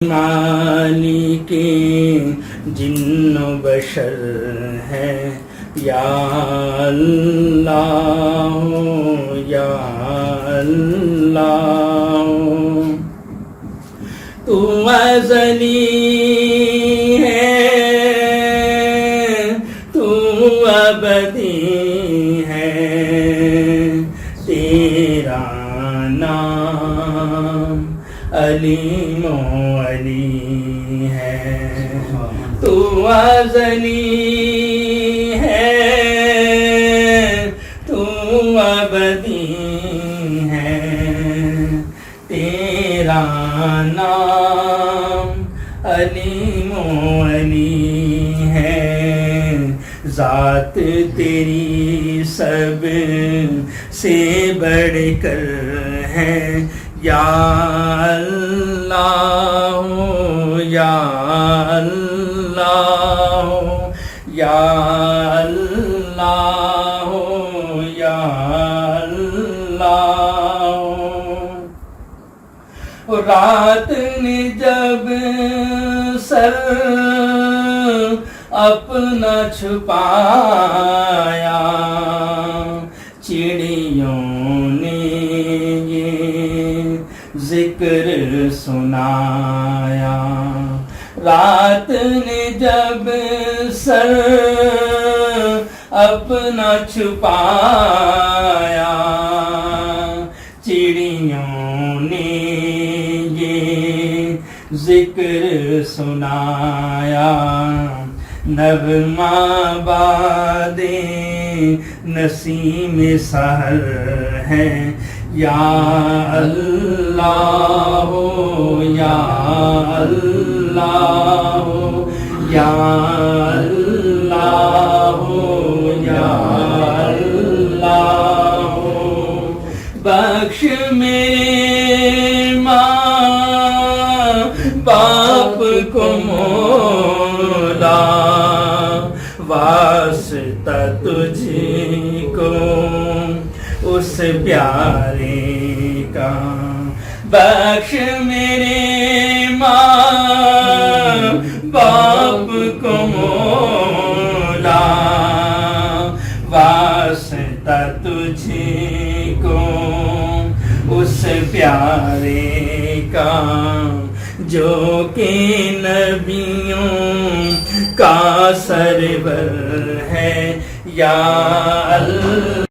مالک جن و بشر ہے یا اللہ یا اللہ، تو ازلی ہے تو ابدی ہے، تیرا نام علیم و علی ہے، تو ازلی ہے تو ابدی ہے، تیرا نام علیم و علی ہے، ذات تیری سب سے بڑھ کر ہے، یا اللہ یا اللہ یا اللہ یا اللہ۔ رات نے جب سر اپنا چھپایا، چڑیوں نے یہ ذکر سنایا، رات نے جب سر اپنا چھپایا، چڑیوں نے یہ ذکر سنایا، نغمہ باد نسیم سحر ہے، یا اللہ یا اللہ یا اللہ یا اللہ، بخش میرے ماں باپ کو مولا، واسطہ تجھ کو اس پیارے کا، بخش میرے ماں باپ کو مولا، واسطہ تجھ کو اس پیارے کا، جو کہ نبیوں کا سرور ہے، یا اللہ۔